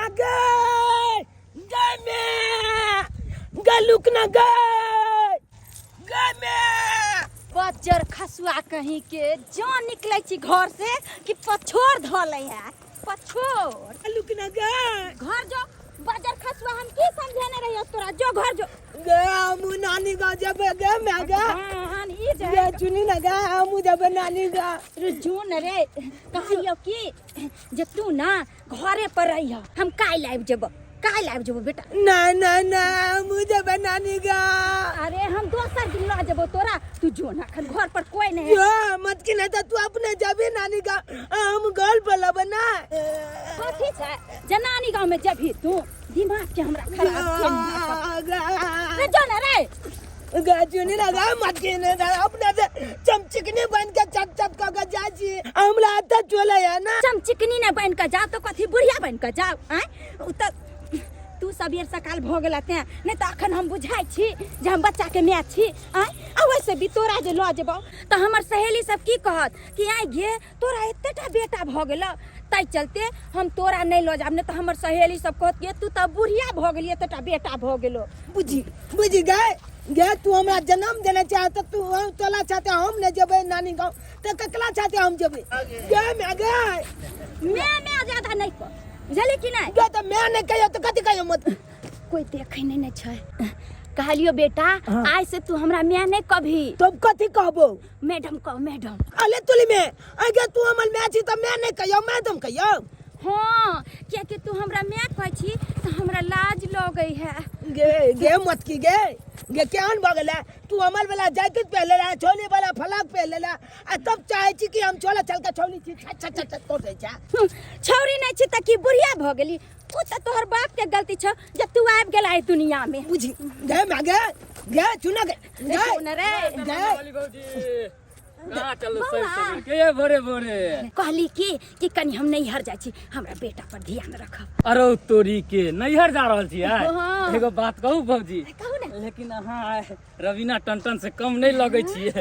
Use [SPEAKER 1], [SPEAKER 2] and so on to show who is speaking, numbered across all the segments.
[SPEAKER 1] ना गए गए में गलुक ना गए गए में
[SPEAKER 2] बजर खसुआ कहीं के जान निकले छी घर से कि पछोर धले है पछोर
[SPEAKER 1] गलुक ना गए
[SPEAKER 2] घर जो बजर खसुआ हम की समझाने रही तोरा जो घर जो
[SPEAKER 1] गया हम नानी का जब गए मैं गया
[SPEAKER 2] हां ई जे
[SPEAKER 1] ये चुनी ना गया हम जब नानी का
[SPEAKER 2] रुजून रे कहियो की जे तू ना घरे पर रही हम काई लाइव जेबो बेटा
[SPEAKER 1] ना ना ना मुझे बनाने का
[SPEAKER 2] अरे हम दोसर दिन ला जेबो तोरा तू जो ना खन घर पर कोई नहीं है
[SPEAKER 1] जो मत की नहीं तो तू अपने जबी नानी का हम घर पर लबना
[SPEAKER 2] कथी छै जनानी गांव में जबी तू दिमाग के हमरा खराब रे जो ना रे
[SPEAKER 1] गाजुनी लगा मत की नहीं अपने से चमचिकनी बन के चट चट का जाची हमला आता चले है ना
[SPEAKER 2] चमचिकनी ने बन के जा तो कथी बुढ़िया बन के जा हैं तू सबेर सकाल भ गेलते नहीं तो अखन हम बुझाई छी जे हम बच्चा के माय छी आ वैसे भी तोरा जे ल जेबो तो हमर सहेली सब की कहत कि आई गे तोरा एतेटा बेटा भ गेल तै चलते हम तोरा नहीं ल जाब नहीं तो हमर सहेली सब कहत के तू त बुढ़िया भ गेली एतेटा बेटा भ गेलो
[SPEAKER 1] बुझी गए तू हमरा जन्म देना चाहत तू तोला चाहते हम नहीं जेबे नानी गांव तो ककला चाहते हम जेबे गए
[SPEAKER 2] मैं ज्यादा नहीं कर बुझली कि नहीं
[SPEAKER 1] गे तो मैं नहीं कहियो तो कथि कहियो मत
[SPEAKER 2] कोई देखे नहीं छै कहलियो बेटा आज से तू हमरा मैं नहीं कभी
[SPEAKER 1] तब कथि कहबो
[SPEAKER 2] मैडम कहो मैडम
[SPEAKER 1] अले तुली में अगे तू हमर मैं छी त मैं नहीं कहियो मैडम कहियो
[SPEAKER 2] हां क्या कि तू हमरा मैं कह छी तो हमरा लाज लगई है
[SPEAKER 1] गे मत की गे केहन भ गेला तू हमर वाला जैकेट पहन ले छोली वाला फलाक पहन ले आ तब चाहे छी कि हम छोला चल के छोली छी छट छट तोड़ दे छा
[SPEAKER 2] छौरी नहीं छी त की बुढ़िया भ गेली ओ त तोहर बाप के गलती छ जब तू आब गेला है दुनिया में
[SPEAKER 1] बुझी गे गे चुना
[SPEAKER 2] रे
[SPEAKER 3] भौजी कहाँ चलो सही के भोरे
[SPEAKER 2] कहली कि कनी हम नहीं हर जाई छी हमरा बेटा पर ध्यान रखब
[SPEAKER 3] अरे तोरी के नैहर जा रहल छी
[SPEAKER 2] हाँ।
[SPEAKER 3] एगो बात कहू भौजी
[SPEAKER 2] कहू ना
[SPEAKER 3] लेकिन अहाँ रवीना टंटन से कम नहीं लगे छिए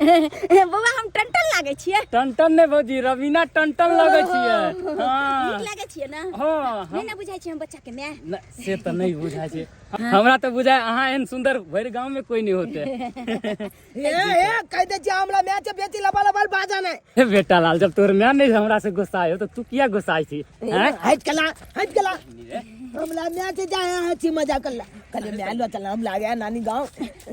[SPEAKER 2] बौआ हम टंटन लागे छिए
[SPEAKER 3] टंटन ने भौजी रवीना टंटन लगे छिए हां
[SPEAKER 2] नीक लागे छिए ना
[SPEAKER 3] हां
[SPEAKER 2] नहीं ना बुझाई छी हम बच्चा के मैं
[SPEAKER 3] से तो नहीं बुझाई छे हमरा तो बुझाय अहाँ एहन सुंदर भर गांव में कोई नहीं होते
[SPEAKER 1] ए कह दे छी हमरा मैच बेटी लबल बाजा नहीं
[SPEAKER 3] हे बेटा लाल जब तोर मैं नहीं हमरा से गुस्सा आयो तो तू किया गुस्साई थी हैं
[SPEAKER 1] हट कला हमरा मैच जाए छी मजा करला कल मैं लो चल हम लागे नानी गांव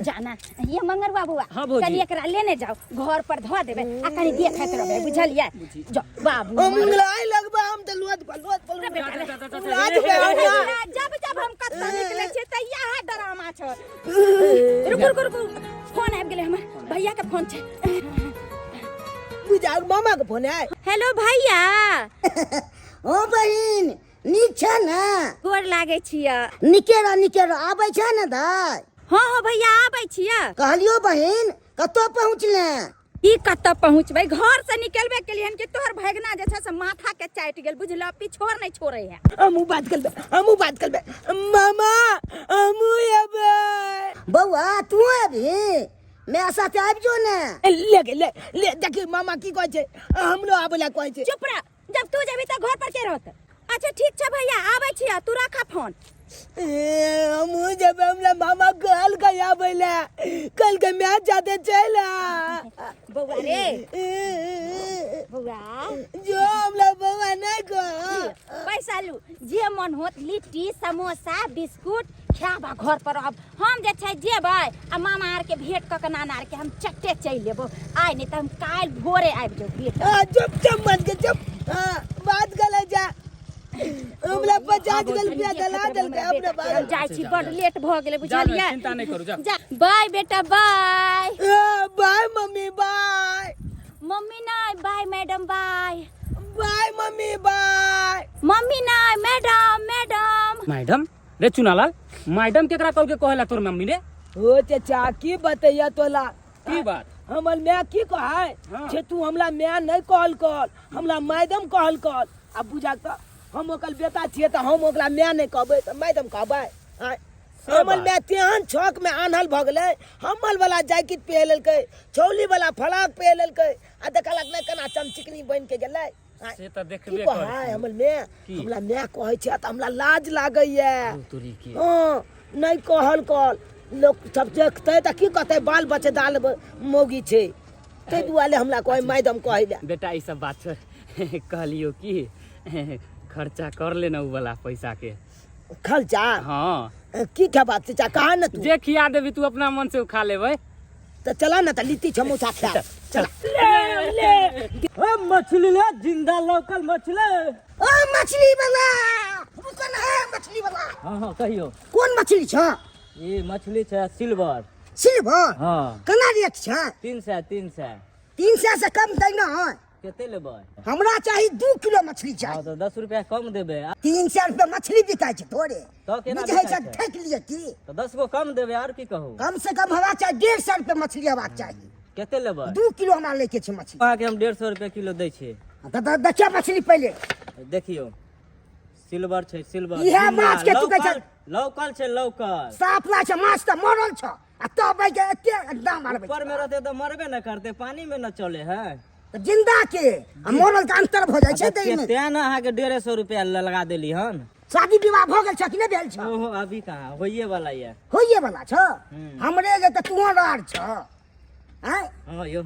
[SPEAKER 2] जाना ये मंगर बाबूआ
[SPEAKER 3] हाँ, भौजी।
[SPEAKER 2] कल एकरा लेने जाओ घर पर धो देबे आ कनी देखत रहबे बुझलिए जो बाबू
[SPEAKER 1] हम लाई लगबा हम त लोत
[SPEAKER 2] जब हम कत्ता निकले छे त यह ड्रामा छ रुक फोन आबि गेले हमर भैया के फोन छे
[SPEAKER 1] बुझा मामा के फोन है
[SPEAKER 2] हेलो भैया
[SPEAKER 4] ओ बहिन नीक छ न
[SPEAKER 2] गोर लागे छिया
[SPEAKER 4] निकेरा आबै छ न दाय
[SPEAKER 2] हां भैया आबै छिया
[SPEAKER 4] कहलियो बहिन कतो पहुँचले
[SPEAKER 2] ई कत्ता पहुंचबै घर से निकलबे के लिए कि तोहर भगना जे छै से माथा के चाट गेल बुझला पिछोर नहीं छोड़े है
[SPEAKER 1] हमू बात करबे मामा हमू एबे
[SPEAKER 4] बौआ तू अभी मैं साथे आबि जो ने
[SPEAKER 1] ले देखी मामा की कहै छै हमरो आबेला कहै छै
[SPEAKER 2] चुप रह जब तू जेबी त घर पर के रहत अच्छा ठीक छै भैया आबै छिया तू रखा फोन
[SPEAKER 1] हमू जब हमरा मामा कल के आबेला कल के मैच जाते चला
[SPEAKER 2] बौआ रे बौआ
[SPEAKER 1] जो हमरा बाबा नहीं को
[SPEAKER 2] पैसा लू जे मन होत लिट्टी समोसा बिस्कुट खाबा घर पर अब हम जे छै जेबै आ मामा आर के भेंट क के नाना आर के हम चट्टे चल लेबो आइ नहीं त हम काल भोरे आबि जो भेंट
[SPEAKER 1] चुप मत के चुप बात गले जा हमरा 50 रुपया दला दल के अपने बारे
[SPEAKER 2] जाई छी बड़ लेट भ गेले बुझलिए
[SPEAKER 3] चिंता नहीं करू
[SPEAKER 2] जा बाय बेटा bye
[SPEAKER 1] bye mummy bye
[SPEAKER 2] mummy नहीं bye madam bye
[SPEAKER 1] bye mummy bye
[SPEAKER 2] mummy नहीं मैडम
[SPEAKER 3] मैडम रे चुनालाल मैडम केकरा कहू के कहला तोर मम्मी रे
[SPEAKER 1] ओ चाचा की बतैया तोला
[SPEAKER 3] की बात
[SPEAKER 1] हमर मैं की कहै
[SPEAKER 3] हाँ।
[SPEAKER 1] छे तू हमरा मैं नहीं कहल हमरा मैडम कहल अब बुझा त हम ओकर बेटा छिए त हम ओकरा मैं नहीं कहबै त मैडम कहबै हमर मैं तेहन छक में आन्हल भ गेलै हमल वाला जैकेट पहन लेलकै छौली वाला फलाक पहन लेलकै आ देखलक नहीं केना चमचिकनी बन के गेलै
[SPEAKER 3] से तो देखबे
[SPEAKER 1] की
[SPEAKER 3] कर
[SPEAKER 1] कहे हमर मैं
[SPEAKER 3] की?
[SPEAKER 1] हमरा मैं कहै छै त हमरा लाज लागैया
[SPEAKER 3] तोरी के
[SPEAKER 1] हाँ नहीं कहल कल लोग सब देखते त की कहते बाल बच्चे दाल मोगी छै ते दुआरे हमरा कहे मैडम कहै ले
[SPEAKER 3] बेटा ई सब बात छोड़ कहलियो कि खर्चा कर ले ना उ वाला पैसा के
[SPEAKER 1] खर्चा
[SPEAKER 3] हाँ
[SPEAKER 1] की क्या बात चाचा कहा न तू
[SPEAKER 3] जे खिया देबी तू अपना मन से खा लेबै
[SPEAKER 1] तो चला ना तो लिट्टी समोसा खा चल
[SPEAKER 5] मछली ले जिंदा लोकल मछली।
[SPEAKER 4] ओ मछली वाला रुकन है मछली वाला
[SPEAKER 5] हाँ हाँ कहियो
[SPEAKER 4] कौन मछली छ
[SPEAKER 5] ये मछली है सिल्वर।
[SPEAKER 4] सिल्वर
[SPEAKER 5] हाँ
[SPEAKER 4] केना रेट छ
[SPEAKER 5] 300
[SPEAKER 4] 300 से कम दै न है
[SPEAKER 5] केते लेबै?
[SPEAKER 4] हमरा चाहिए 2 किलो मछली
[SPEAKER 5] हाँ
[SPEAKER 4] चाहिए।
[SPEAKER 5] तो 10 रुपया कम देबे
[SPEAKER 4] 300 रुपया मछली बिकाय छै थोड़े
[SPEAKER 5] तो केना
[SPEAKER 4] बुझै
[SPEAKER 5] बिकाय
[SPEAKER 4] छै
[SPEAKER 5] छै?
[SPEAKER 4] ठक लिए की
[SPEAKER 5] तो 10 गो कम देबे और की कहू?
[SPEAKER 4] कम से कम हवा चाहिए 150 रुपया मछली हवा चाहिए।
[SPEAKER 5] केते लेबै?
[SPEAKER 4] 2 किलो हमरा लेके छै मछली।
[SPEAKER 5] अहाँ के हम 150 रुपया किलो दै छी।
[SPEAKER 4] तो देखिए मछली पहले
[SPEAKER 5] देखियो सिल्वर छै सिल्वर।
[SPEAKER 4] इहे माछ के तू कहै छै
[SPEAKER 5] लोकल छै लोकल।
[SPEAKER 4] साफ लाग छै माछ त मरल छ आ तब भाई के एते दाम मारबै
[SPEAKER 5] ऊपर में रहते तो मरबे न करते पानी में न चले है।
[SPEAKER 4] त जिंदा के आ मरल का अंतर भ जाइ छै तै में।
[SPEAKER 5] तें न अहाँ के 150 रुपया लगा देली हन।
[SPEAKER 4] शादी विवाह भ गेल छ कि नै भेल छ?
[SPEAKER 5] ओहो अभी कहाँ होइए वाला ये।
[SPEAKER 4] होइए वाला छ हमरे जे त तुहर आर छ हैं।
[SPEAKER 5] हाँ यो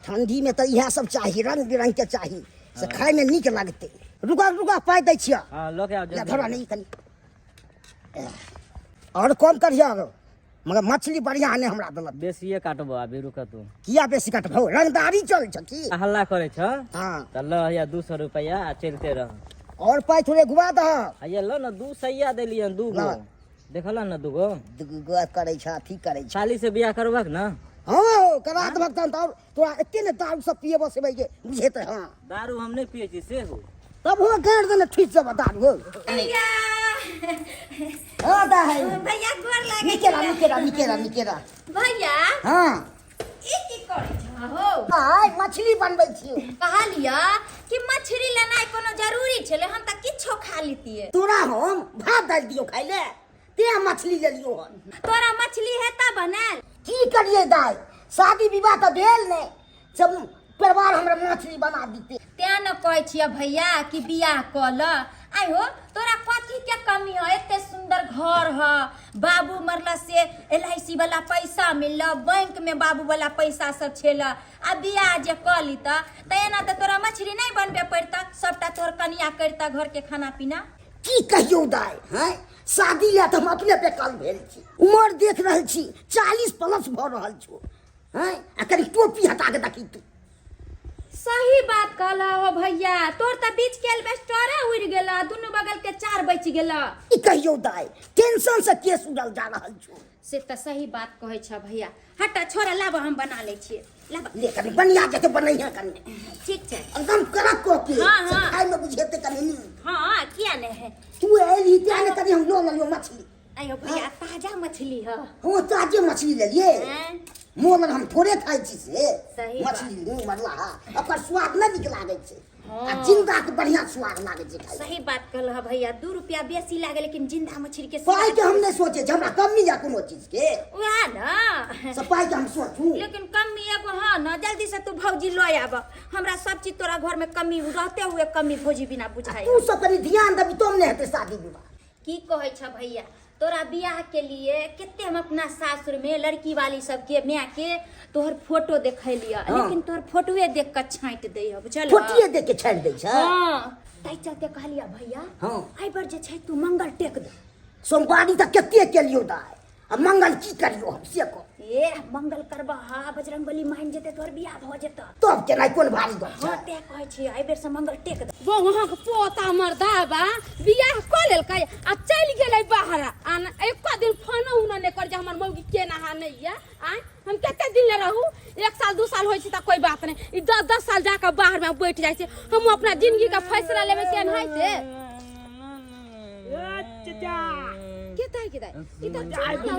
[SPEAKER 4] ठंडी में तो यह सब चाहिए रंग बिरंग के चाहिए से खाए में नीक लगते। रुका रुका पाई दै छिया
[SPEAKER 5] हाँ लो के आओ
[SPEAKER 4] या
[SPEAKER 5] जल्दी।
[SPEAKER 4] धरा नहीं कनी और कम करिया मगर मछली बढ़िया ने हमरा दलत।
[SPEAKER 5] बेसिए काटबो अभी रुक तू।
[SPEAKER 4] किया बेसी कटबो रंगदारी चल छ की।
[SPEAKER 5] हल्ला करे छ
[SPEAKER 4] हां
[SPEAKER 5] त ल या 200 रुपया आ चलते रह।
[SPEAKER 4] और पाई थोड़े घुमा द
[SPEAKER 5] आ ये लो न 2 सैया देलियन 2 गो।
[SPEAKER 4] ला।
[SPEAKER 5] देखला न 2 गो
[SPEAKER 4] दुगुआ करे छ ठीक करे छ।
[SPEAKER 5] साली से बियाह करबक न।
[SPEAKER 4] हां करा द भक्तन तो तोरा एते ने दारू सब पिए बसे भाई के बुझे त हां
[SPEAKER 5] दारू हम नहीं पिए छी से हो।
[SPEAKER 4] तब हो गाड़ देने ठीक से बता दो।
[SPEAKER 2] भैया
[SPEAKER 4] हां दा है
[SPEAKER 2] भैया गोर लागे
[SPEAKER 4] निकेरा
[SPEAKER 2] भैया
[SPEAKER 4] हां
[SPEAKER 2] ई की करै छ हो?
[SPEAKER 4] आय मछली बनबै छी।
[SPEAKER 2] कहलिया कि मछली लेनाइ कोनो जरूरी छले हम त किछो खा लेतिए।
[SPEAKER 4] तोरा हम भात दाल दियो खाइ ले ते मछली ले लियो हन।
[SPEAKER 2] तोरा मछली हेता बनल
[SPEAKER 4] की करिए दाई शादी विवाह तो भेल ने सब परिवार हमरा मछली बना दीते।
[SPEAKER 2] तें न कहै छियै भैया कि बियाह क ल। आइ हो तोरा कथी के कमी है? एते सुंदर घर ह बाबू मरला से LIC वाला पैसा मिलल बैंक में बाबू वाला पैसा सब छेल आ बियाह जे कली त एना त तोरा मछली नहीं बनबे पड़ता सबटा तोर कनिया करता घर के खाना पीना।
[SPEAKER 4] की कहियो दाई हैं शादी या तो हम अपने पे कल भेल छी उम्र देख रहल छी 40 प्लस भ रहल छो हैं आ कनी टोपी हटा के देखी तू।
[SPEAKER 2] सही बात कहला हो भैया तोर त बीच के एल्बेस्टरे उड़ गेला दुनु बगल के 4 बच गेला।
[SPEAKER 4] की कहियो दाई टेंशन से केस उड़ल जा रहल छो।
[SPEAKER 2] से त सही बात कहै छ भैया। हटा छोरा लाब हम बना ले छिए लाब।
[SPEAKER 4] ले कनी बनिया के बनैया कनी
[SPEAKER 2] ठीक छै।
[SPEAKER 4] एकदम कड़क को के
[SPEAKER 2] हाँ, हाँ।
[SPEAKER 4] खाए में बुझेते कनी नी।
[SPEAKER 2] हाँ किया ने है?
[SPEAKER 4] तू एली त्याने कनी हम लो लियो मछली।
[SPEAKER 2] आयो भैया ताजा मछली है।
[SPEAKER 4] हो ताजे मछली ले लिए
[SPEAKER 2] हैं?
[SPEAKER 4] मोलन हम थोड़े खाइ छी से
[SPEAKER 2] सही
[SPEAKER 4] मछली नहीं मरला ओकर स्वाद न निक लागे छै
[SPEAKER 2] हाँ।
[SPEAKER 4] आ जिंदा के बढ़िया स्वाद लागे छै खाइ।
[SPEAKER 2] सही बात कहल है भैया 2 रुपया बेसी लागे लेकिन जिंदा मछली के
[SPEAKER 4] पाई
[SPEAKER 2] स्वाद
[SPEAKER 4] के हम नहीं सोचे जे हमरा कमी या कोनो चीज के
[SPEAKER 2] वह ना
[SPEAKER 4] सब पाई के हम सोचू
[SPEAKER 2] लेकिन कमी एगो हाँ ना जल्दी से तू भौजी लो आब हमरा सब चीज तोरा घर में कमी रहते हुए कमी भौजी बिना बुझाई।
[SPEAKER 4] तू सब कनी ध्यान देबी तुम ने हेते शादी विवाह।
[SPEAKER 2] की कहै छ भैया तोरा बियाह के लिए कितने हम अपना सासुर में लड़की वाली सबके मैं के तोहर फोटो देखैलिया
[SPEAKER 4] हाँ।
[SPEAKER 2] लेकिन तोहर फोटोए देख के छांट दै हो बुझल
[SPEAKER 4] फोटिए देख के छाड़ दै छै।
[SPEAKER 2] हां तै चलते कहलिया भैया
[SPEAKER 4] हाँ।
[SPEAKER 2] आई बार जे छै तू मंगल टेक दे।
[SPEAKER 4] सोमवारी तक केते केलियो दाई आ मंगल की करियो हम से को
[SPEAKER 2] ए मंगल करबा हा बजरंगबली मान जेते तोहर बियाह भ जेत।
[SPEAKER 4] तब केना कोन भारी गप छै।
[SPEAKER 2] हां ते कहै छी आई बेर से मंगल टेक दे।
[SPEAKER 6] वो वहाँ के पोता मर्दाबा बियाह क लेलकै आ चल गेलै बाहर आ एको दिन फोन उना ने कर जे हमर मौगी के नहा नहीं है आ हम कते दिन ले रहू 1 साल 2 साल होय छै त कोई बात नहीं ई 10 साल जाके बाहर में बैठ जाय छै हम अपना जिंदगी का फैसला लेबे के नहीं छै। के ताई ई त चाल है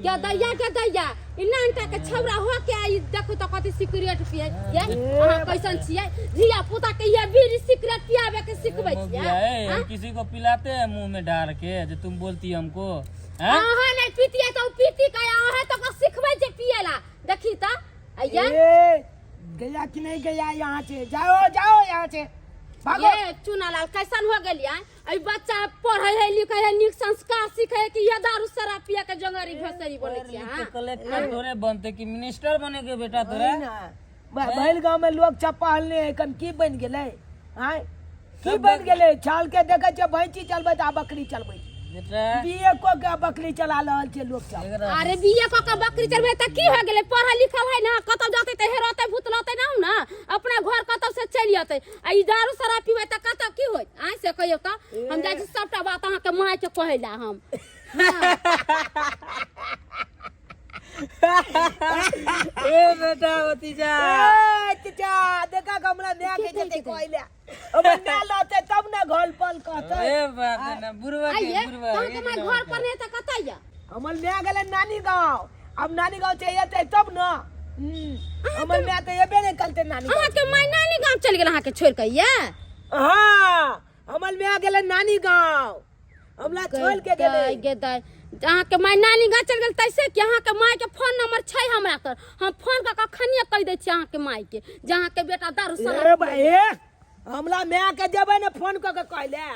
[SPEAKER 6] क्या दैया इना अंटा के छौरा हो के आई देखो त कथि सिगरेट पिए ये अहाँ कैसन छियै धिया पुता के ये बीड़ी सिगरेट पियाबे के सिखबै छियै।
[SPEAKER 3] हम किसी को पिलाते हैं मुंह में डाल के जो तुम बोलती हमको हैं?
[SPEAKER 6] अहाँ नहीं पीतिए तो पीती का अहाँ तो सिखबै जे पिएला देखी त अइया
[SPEAKER 1] ए गया कि नहीं गया यहाँ से? जाओ जाओ यहाँ से, भागो।
[SPEAKER 6] ये चुनालाल कैसन हो गेली है? अई बच्चा पढ़े है लिखे है निक संस्कार सीखे है कि ये दारू शराब पिया के जंगरी घसरी बोले छी हां?
[SPEAKER 5] कलेक्टर थोड़े बनते कि मिनिस्टर बने के बेटा तोरे?
[SPEAKER 1] भैल गांव में लोग चप्पा हलने कन की बन गेले? हां की बन गेले? चाल के देखे छ भैंसी चलबे आ बकरी चलबे
[SPEAKER 5] बेटा
[SPEAKER 1] बीए को का बकरी चला रहल छे लोग सब।
[SPEAKER 6] अरे बिया को का बकरी चलबे त की हो गेले? पढ़ा लिखल है ना, कतौ जाते त हेरते भूतलते ना ना, अपना घर कतौ से चली आते। आ ई दारू शराब पीबे त कतौ की होय? आइ से कहियो त हम जाय छी सबटा बात अहाँ के माय के कहैला हम।
[SPEAKER 5] ए बेटा भतीजा
[SPEAKER 1] ए चाचा देखा कमला नया के जते कोइला अब ना लते तब ना घोल पल कहते।
[SPEAKER 5] ए बात ना बुरवा के
[SPEAKER 6] आइए
[SPEAKER 5] बुरवा
[SPEAKER 6] तो के माय घर पर नहीं त कतैया?
[SPEAKER 1] हमर नया गेले नानी गांव, अब नानी गांव चाहिए तब ना। हमर नया तो एबे नहीं करते नानी
[SPEAKER 6] अहाँ के माय नानी गांव चल गेल अहाँ के छोड़ के ये?
[SPEAKER 1] हां हमर नया गेले नानी गांव, हमला छोड़ के गेले।
[SPEAKER 6] गेदाय अहाँ के माय नानी गांव चल गेल तैसे कि अहाँ के माय के फोन नंबर छै हमरा तर, हम फोन का खनिया कह दै छी अहाँ के माय के जे अहाँ के बेटा दारू
[SPEAKER 1] ए
[SPEAKER 6] शराब
[SPEAKER 1] भाई हमला नया के जेबे ने फोन क के कहले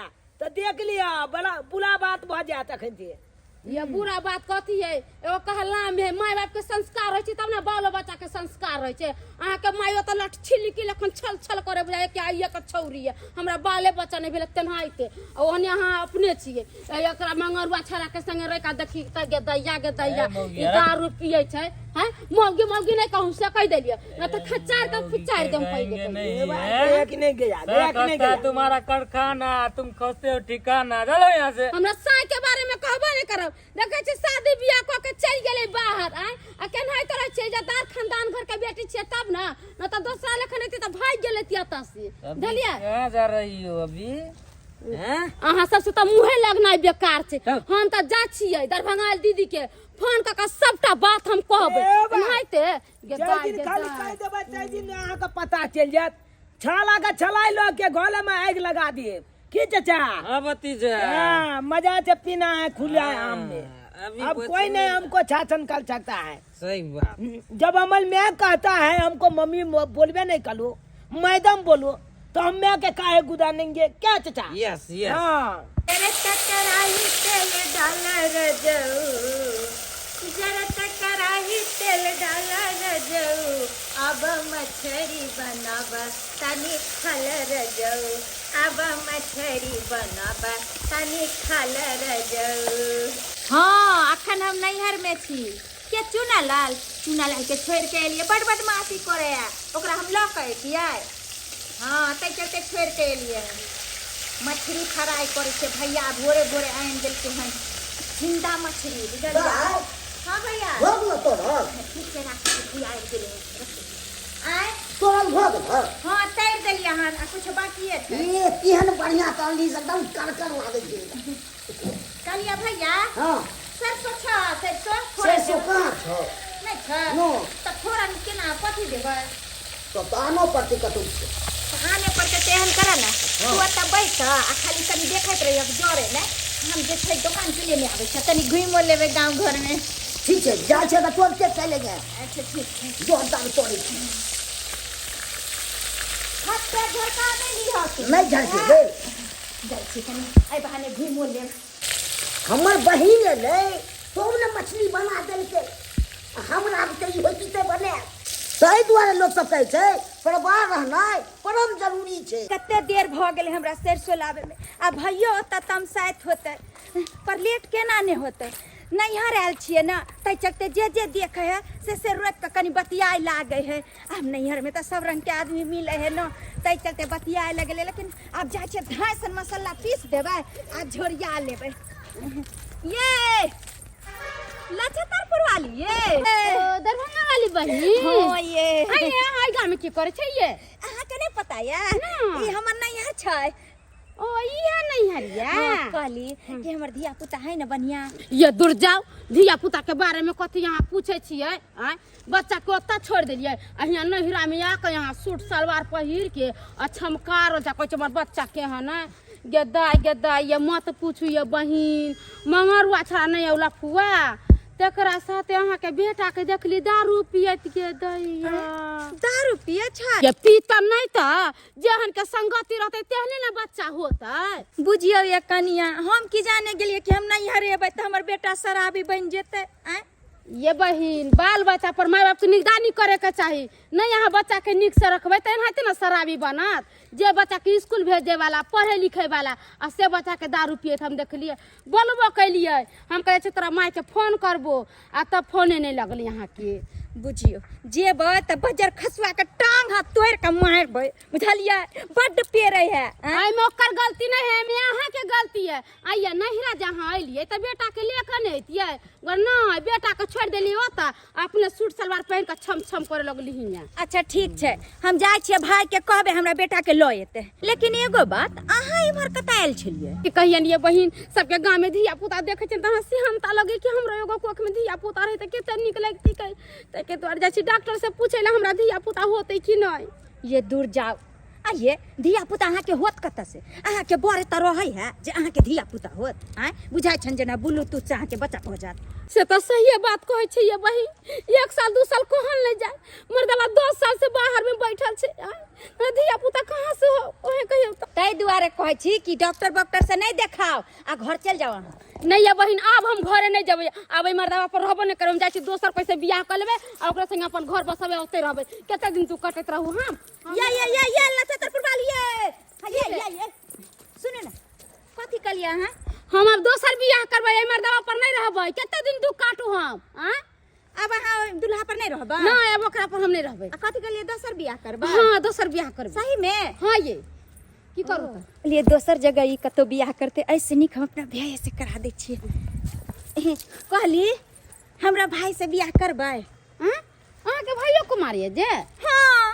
[SPEAKER 1] तो देख लिया बड़ा बुरा बात भ जात अखन जे।
[SPEAKER 6] ये बुरा बात कथी है? एगो कहला में माय बाप के संस्कार होय छै तब ना बाल बच्चा के संस्कार होय छै। अहाँ के माय त लठ छिली की लखन छल छल करे बुझाय कि आइए के छौरी है, हमरा बाले बच्चा नहीं भेल तेनाहिते। आ ओहने अहाँ अपने छियै एकरा मंगरुआ छड़ा के संगे रह का देखी त गे दैया ई दारू पियै छै। हैं मौगी मौगी नहीं कहूं से कह देलिए ना तो खचार के फिचार दम पहिले।
[SPEAKER 1] गया कि नहीं गया? गया कि नहीं गया?
[SPEAKER 5] तुम्हारा कारखाना तुम खोजते हो ठिकाना, चलो यहाँ से।
[SPEAKER 6] हमरा साय के बारे में कहबो नहीं करब। देखे छी शादी बियाह क के चल गेले बाहर आय आ केनाइ तरह छै जदार खानदान घर के बेटी छै तब ना, न त दूसरा लेखन एती त भाग गेले तियाता से। धलिया
[SPEAKER 5] कहाँ जा रही हो अभी? हैं?
[SPEAKER 6] अहाँ सबसे त मुहे लगनाइ बेकार छै। हम त जा छियै दरभंगा दीदी के फोन क के सबटा बात हम कहबै। नहाइते
[SPEAKER 1] जय दिन खाली कह देबै जय दिन अहाँ के पता चल जात। छाला के छलाई लो के गले में आग लगा दिए की चाचा?
[SPEAKER 5] हाँ भतीजा
[SPEAKER 1] हाँ मजा से पीना है खुला आम में, अब कोई नहीं हमको शासन कर सकता है।
[SPEAKER 5] सही बात।
[SPEAKER 1] जब अमल में कहता है हमको मम्मी बोलबे नहीं करो मैडम बोलो तो हम मैं के काहे गुदानेंगे क्या चाचा?
[SPEAKER 5] Yes yes.
[SPEAKER 1] हाँ
[SPEAKER 2] तेरे टकराई तेल डाला रजऊ, जरा टकराई तेल डाला रजऊ, अब मछरी बनाबा तनी खल रजऊ, अब मछरी बनाबा तनी खल रजऊ। हाँ अखन हम नैहर में छी के चुनालाल के छोड़ के एलिए बड़ बदमाशी करे ओकरा हम लऽ के एतियै। हाँ तै चलते छोड़ के एलिए मछली फ्राई करे छे भैया भोरे भोरे आन देलके हन जिंदा मछली बुझलियै? हाँ भैया
[SPEAKER 4] भोग न तोड़
[SPEAKER 2] ठीक से राख के आइ गेले आय
[SPEAKER 4] तोड़ भोग न।
[SPEAKER 2] हाँ तैर देलियै हन आ कुछ बाकी छै।
[SPEAKER 4] ये केहन बढ़िया तौली से एकदम करकर लागे छै।
[SPEAKER 2] कहलियै भैया
[SPEAKER 4] हां
[SPEAKER 2] सरसों छ सरसों
[SPEAKER 4] सरसों कहाँ छौ?
[SPEAKER 2] नहीं छ
[SPEAKER 4] नो
[SPEAKER 2] त थोड़ा केना कथी देबै?
[SPEAKER 4] तो तानो पड़ती कतौ से
[SPEAKER 2] आने पर के तेहन करे ना तू त बैठ आ खाली तनी देखैत रहिए जोरे ने हम जे छै दुकान के ले आबै छ तनी घुमो लेबै गांव घर में।
[SPEAKER 4] ठीक है जा छै त तोड़ के चले गए।
[SPEAKER 2] अच्छा ठीक है
[SPEAKER 4] जोरदार तोड़ी
[SPEAKER 2] हाथ पे झरका नहीं ली होती
[SPEAKER 4] नहीं झड़के रे
[SPEAKER 2] जाय छी तनी आई बहाने घुमो ले।
[SPEAKER 4] हमर बहिन ले तो ने मछली बना देलके हमरा के ई होती ते बने। ताहि दुआरे लोग सब कहै छै परिवार रहनाइ परम जरूरी छै।
[SPEAKER 2] कते देर भ गेले हमरा सरसों लावे में आ भइयो त तमसाइत होते पर लेट केना ने होते। नैहर आयल छियै ना तै चलते जे देखे है से रोक के कनी बतियाए लागे है। अब नैहर में तो सब रंग के आदमी मिले है ना तै चलते बतियाए लगले लेकिन अब जाय छै धासन मसाला पीस देबै आ झोरिया लेबै। ये लछतरपुर वाली ये
[SPEAKER 6] दरभंगा वाली बहिन।
[SPEAKER 2] हाँ ये
[SPEAKER 6] हाय गांव में की करे छै ये?
[SPEAKER 2] अहाँ के नहीं पता ये ई हमर नैहर छै।
[SPEAKER 6] ओ ये नहीं हरिया
[SPEAKER 2] हाँ, कहली कि हमर धिया पुता है ना बढ़िया।
[SPEAKER 6] ये दूर जाओ धिया पुता के बारे में कथी यहाँ पूछे छियै? आय बच्चा के ओता छोड़ देलिए अहिया नहिरा में आके यहाँ सूट सलवार पहिर के छमकार जा कहै छै हमर बच्चा के है ना। गेदाय ये मत पूछू ये बहिन मंगरुआ छड़ा नहीं औला फुआ तेकरा साथे अहाँ के बेटा के देखली दारू पियत के दैया
[SPEAKER 2] दारू पिए छ
[SPEAKER 6] ये पीता नहीं था जहन के संगति रहते तेहने ना बच्चा होता।
[SPEAKER 2] बुझियो ये कनिया हम की जाने गेलिए कि हम नहीं हरेबै त हमर बेटा शराबी बन जेतै।
[SPEAKER 6] ये बहिन बाल बच्चा पर माय बाप के निगरानी करे के चाहिए, नहीं यहाँ बच्चा के निक से रखबे तेनाहिते ना शराबी बनत। जे बच्चा के स्कूल भेजे वाला पढ़े लिखे वाला आ से बच्चा के दारू पियत हम देखलिए, बोलबो कैलिए हम कहे तोरा माय के फोन करबो आ तब फोने नहीं लगल यहाँ के।
[SPEAKER 2] बुझियो जेबै त बजर खसुआ के टांग हाथ तोड़ के मारबै बुझलिए, बड्ड पेरे है।
[SPEAKER 6] आई में ओकर गलती नहीं है, में अहाँ के गलती है। आइए नहिरा जहाँ अलिए त बेटा के लेके नहीं अतिए, नहीं बेटा के छोड़ देलिए ओता अपने सूट सलवार पहन के छम छम करे लगली हियां।
[SPEAKER 2] अच्छा ठीक छै, हम जाय छियै भाई के कहबे हमरा बेटा के लऽ एतै। लेकिन एगो बात अहाँ इमहर कतऽ आयल छलिए?
[SPEAKER 6] कि कहियन ये बहिन सबके गांव में धिया पुता देखे छ त हमरा सेहनता लगे कि हमरो एगो कोख में धिया पुता रहे त केते नीक लगती कह के तोर जाइ छी डॉक्टर से पूछे ला हमरा धिया पुता होतै कि नहीं।
[SPEAKER 2] ये दूर जाओ आइए धिया पुता अहाँ के होत कतऽ से? अहाँ के बड़े त रहै है जे अहाँ के धिया पुता होत। बुझाइ छन जेना ब्लूटूथ से अहाँ के बच्चा हो जात।
[SPEAKER 6] से तो सही बात कहै छै ये बहिन, 1 साल 2 साल कहन ले जाए मर्दला 10 साल से बाहर में बैठल छै, धिया पुता कहाँ से हो ओहे कहियो।
[SPEAKER 2] तै दुआरे कहै छी कि डॉक्टर से नहीं देखाओ आ घर चल जाओ अहाँ।
[SPEAKER 6] नहीं ये बहिन आब हम घरे नहीं जेबै, आब मर्दवा पर रहबो नहीं करब, जाइ छी दोसर पैसे बियाह कर लेबै आ ओकरा संगे अपन घर बसबै ओते रहबै। कते दिन तू कटैत रहू हम
[SPEAKER 2] ये नक्षत्रपुर वाली ये सुने ना कथी कलिए अहाँ?
[SPEAKER 6] हम अब दोसर बियाह करबै, मर्दवा पर नहीं रहबै। कते दिन तू काटू हम
[SPEAKER 2] अब अहाँ दुल्हा पर नहीं रहबै?
[SPEAKER 6] नहीं अब ओकरा पर हम नहीं रहबै।
[SPEAKER 2] कथी कलिए दोसर बियाह करबै?
[SPEAKER 6] हां दोसर बियाह करबै।
[SPEAKER 2] सही में?
[SPEAKER 6] हां ये की करू त
[SPEAKER 2] लिए दोसर जगह ई कतो बियाह करते ऐसे निक हम अपना भाई से करा दै छियै। कहली हमरा भाई से बियाह करबै।
[SPEAKER 6] अहाँ के भाइयो कुमार ये जे?
[SPEAKER 2] हाँ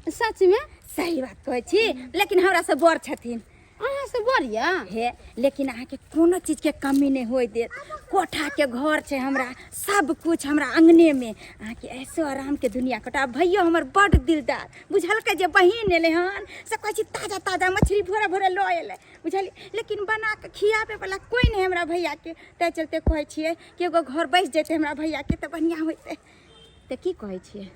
[SPEAKER 6] सच में
[SPEAKER 2] सही बात कहै छी, लेकिन हमरा से बड़ छथिन।
[SPEAKER 6] अहाँ से बढ़िया
[SPEAKER 2] हे लेकिन अहाँ के कोनो चीज के कमी नहीं होय देत। कोठा के घर छै हमरा, सब कुछ हमरा अंगने में। अहाँ के ऐसो आराम के दुनिया कटा। भैया हमर बड़ दिलदार, बुझल के जे बहिन एले हन से कहै छी ताजा ताजा मछली भोरे भोरे ल एले बुझली, लेकिन बना के खियाबे वाला कोई नहीं हमरा भैया के। तै चलते कहै छियै कि एगो घर बस जेते हमरा भैया के त बढ़िया होइते। त की कहै छियै?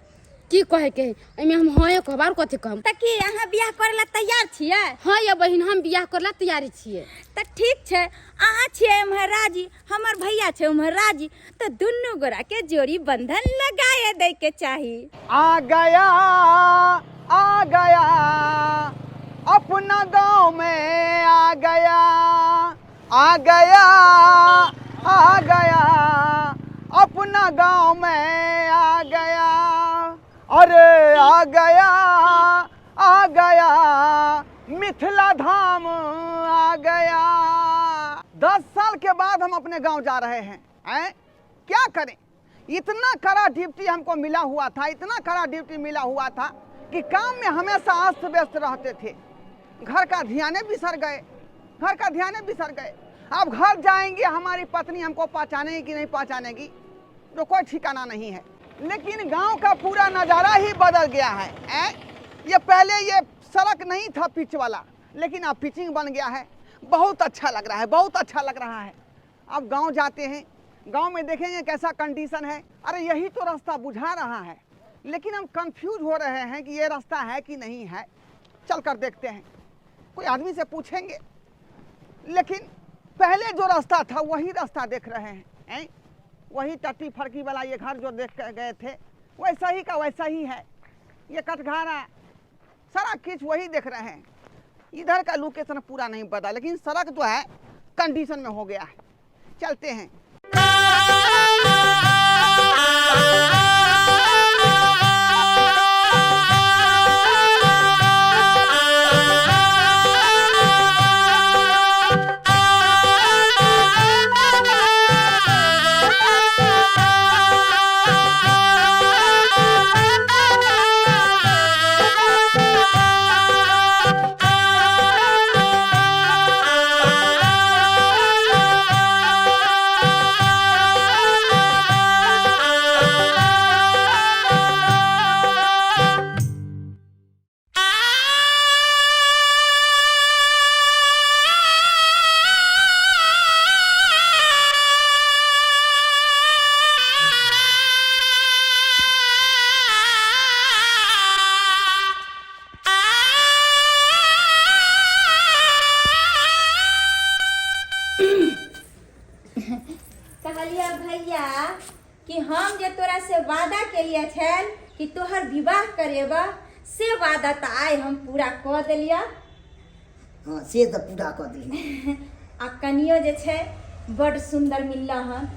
[SPEAKER 6] की कहे के एमे हम हां कहबार कथि कहम।
[SPEAKER 2] त की अहाँ बियाह करे ला तैयार छियै?
[SPEAKER 6] हां ये बहिन हम बियाह करला तैयारी छियै।
[SPEAKER 2] त ठीक छै, अहाँ छियै उम्हर राजी, हमर भैया छै उम्हर राजी, त दुन्नु गोरा के जोड़ी बंधन लगाए दे के चाही।
[SPEAKER 7] आ गया अपना गांव में आ गया अपना गांव में आ गया। अरे आ गया मिथिला धाम आ गया। 10 साल के बाद हम अपने गांव जा रहे हैं। क्या करें, इतना कड़ा ड्यूटी हमको मिला हुआ था, इतना कड़ा ड्यूटी मिला हुआ था कि काम में हमेशा अस्त व्यस्त रहते थे। घर का ध्यान बिसर गए। अब घर जाएंगे हमारी पत्नी हमको पहचानेगी कि नहीं पहचानेगी तो कोई ठिकाना नहीं है। लेकिन गांव का पूरा नज़ारा ही बदल गया है। ये पहले ये सड़क नहीं था पिच वाला, लेकिन अब पिचिंग बन गया है। बहुत अच्छा लग रहा है। अब गांव जाते हैं, गांव में देखेंगे कैसा कंडीशन है। अरे यही तो रास्ता बुझा रहा है, लेकिन हम कंफ्यूज हो रहे हैं कि ये रास्ता है कि नहीं है। चल कर देखते हैं, कोई आदमी से पूछेंगे। लेकिन पहले जो रास्ता था वही रास्ता देख रहे हैं। वही टट्टी फड़की वाला ये घर जो देख कर गए थे वैसा ही का वैसा ही है। ये कटघारा सारा कुछ वही देख रहे हैं। इधर का लोकेशन पूरा नहीं पता, लेकिन सड़क जो है कंडीशन में हो गया है। चलते हैं।
[SPEAKER 2] कहलिया भैया कि हम जे तोरा से वादा केलिए छल कि तोहर विवाह करेबा से वादा तो आइ हम पूरा कऽ देलिया।
[SPEAKER 4] हाँ से तो पूरा कर दी।
[SPEAKER 2] आ कनियो जे छै बड़ सुंदर मिलल हन।